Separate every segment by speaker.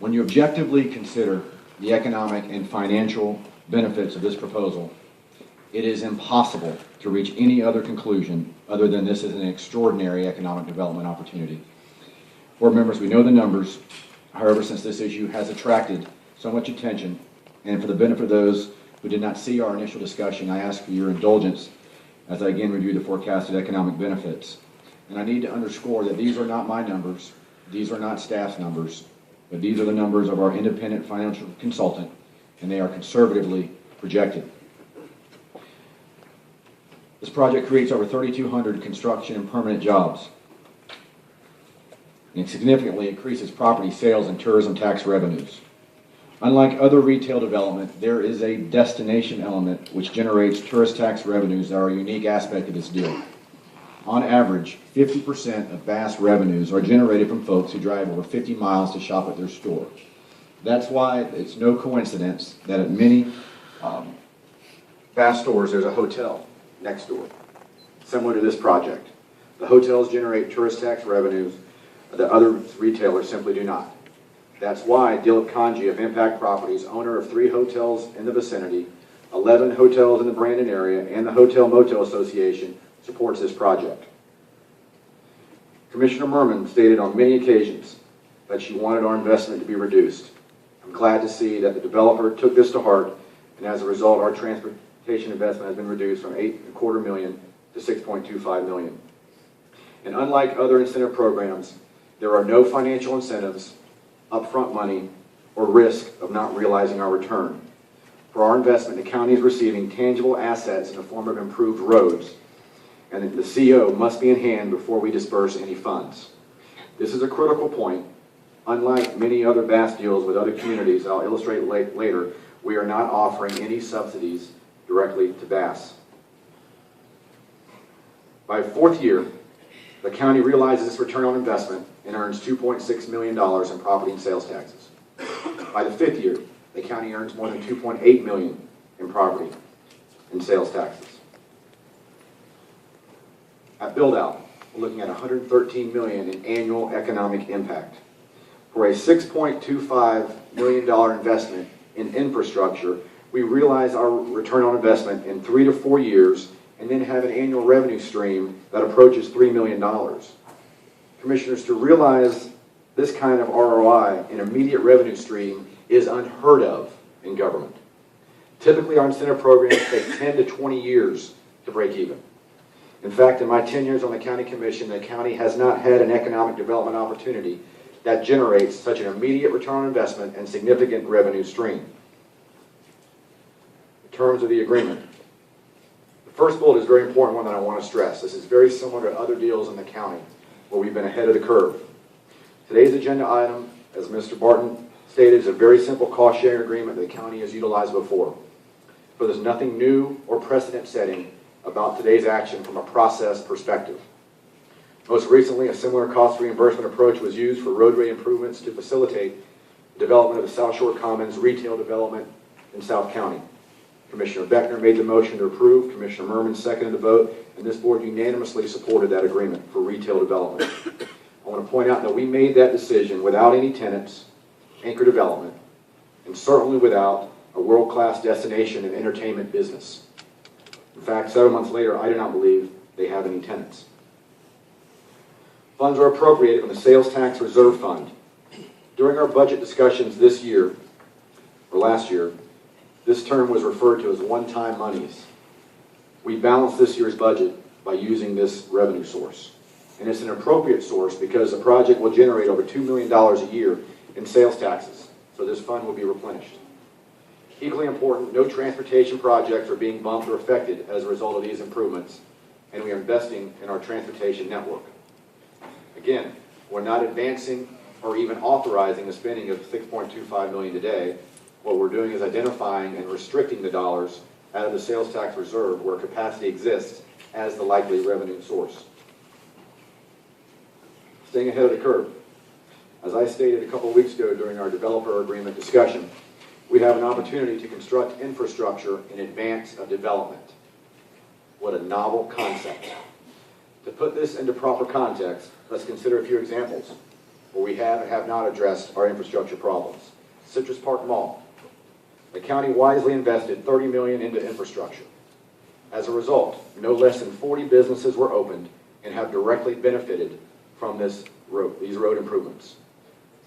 Speaker 1: When you objectively consider the economic and financial benefits of this proposal, it is impossible to reach any other conclusion other than this is an extraordinary economic development opportunity. Board members, we know the numbers. However, since this issue has attracted so much attention, and for the benefit of those who did not see our initial discussion, I ask for your indulgence as I again review the forecasted economic benefits. And I need to underscore that these are not my numbers, these are not staff's numbers, but these are the numbers of our independent financial consultant, and they are conservatively projected. This project creates over 3,200 construction and permanent jobs, and it significantly increases property sales and tourism tax revenues. Unlike other retail development, there is a destination element which generates tourist tax revenues that are a unique aspect of this deal. On average, 50% of Bass revenues are generated from folks who drive over 50 miles to shop at their store. That's why it's no coincidence that at many Bass stores there's a hotel next door, similar to this project. The hotels generate tourist tax revenues that other retailers simply do not. That's why Dilip Kanji of Impact Properties, owner of 3 hotels in the vicinity, 11 hotels in the Brandon area, and the Hotel Motel Association, supports this project. Commissioner Merman stated on many occasions that she wanted our investment to be reduced. I'm glad to see that the developer took this to heart, and as a result, our transportation investment has been reduced from $8.25 million to $6.25 million. And unlike other incentive programs, there are no financial incentives, upfront money, or risk of not realizing our return. For our investment, the county is receiving tangible assets in the form of improved roads, and the CO must be in hand before we disperse any funds. This is a critical point. Unlike many other Bass deals with other communities I'll illustrate later, we are not offering any subsidies directly to Bass. By 4th year, the county realizes its return on investment and earns $2.6 million in property and sales taxes. By the 5th year, the county earns more than $2.8 million in property and sales taxes. At build-out, we're looking at $113 million in annual economic impact. For a $6.25 million investment in infrastructure, we realize our return on investment in 3 to 4 years and then have an annual revenue stream that approaches $3 million. Commissioners, to realize this kind of ROI, an immediate revenue stream, is unheard of in government. Typically, our incentive programs take 10 to 20 years to break even. In fact, in my 10 years on the county commission, the county has not had an economic development opportunity that generates such an immediate return on investment and significant revenue stream. In terms of the agreement, the first bullet is a very important one that I want to stress. This is very similar to other deals in the county where we've been ahead of the curve. Today's agenda item, as Mr. Barton stated, is a very simple cost-sharing agreement that the county has utilized before. So there's nothing new or precedent-setting about today's action from a process perspective. Most recently, a similar cost reimbursement approach was used for roadway improvements to facilitate the development of the South Shore Commons retail development in South County. Commissioner Beckner made the motion to approve, Commissioner Merman seconded the vote, and this board unanimously supported that agreement for retail development. I want to point out that we made that decision without any tenants, anchor development, and certainly without a world-class destination and entertainment business. In fact, 7 months later, I do not believe they have any tenants. Funds are appropriated from the Sales Tax Reserve Fund. During our budget discussions this year, or last year, this term was referred to as one-time monies. We balanced this year's budget by using this revenue source. And it's an appropriate source because the project will generate over $2 million a year in sales taxes, so this fund will be replenished. Equally important, no transportation projects are being bumped or affected as a result of these improvements, and we are investing in our transportation network. Again, we're not advancing or even authorizing the spending of $6.25 million today. What we're doing is identifying and restricting the dollars out of the sales tax reserve where capacity exists as the likely revenue source. Staying ahead of the curve. As I stated a couple of weeks ago during our developer agreement discussion, we have an opportunity to construct infrastructure in advance of development. What a novel concept. To put this into proper context, let's consider a few examples. where we have and have not addressed our infrastructure problems. Citrus Park Mall. The county wisely invested $30 million into infrastructure. As a result, no less than 40 businesses were opened and have directly benefited from these road improvements.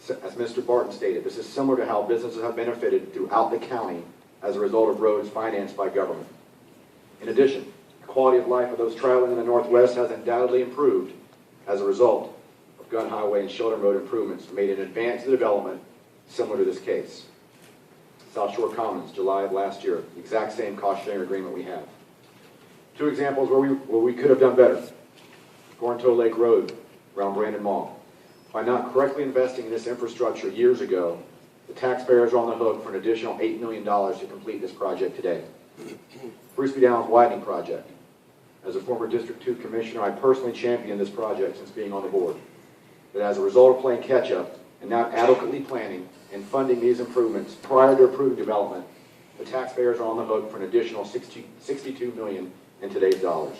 Speaker 1: As Mr. Barton stated, this is similar to how businesses have benefited throughout the county as a result of roads financed by government. In addition, the quality of life of those traveling in the Northwest has undoubtedly improved as a result of Gun Highway and Sheldon Road improvements made in advance of the development similar to this case. South Shore Commons, July of last year, the exact same cost-sharing agreement we have. Two examples where we could have done better. Gornto Lake Road around Brandon Mall. By not correctly investing in this infrastructure years ago, the taxpayers are on the hook for an additional $8 million to complete this project today. Bruce B. Downs Widening Project. As a former District 2 Commissioner, I personally championed this project since being on the board. But as a result of playing catch-up and not adequately planning and funding these improvements prior to approving development, the taxpayers are on the hook for an additional $62 million in today's dollars.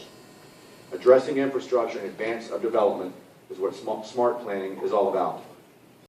Speaker 1: Addressing infrastructure in advance of development is what smart planning is all about.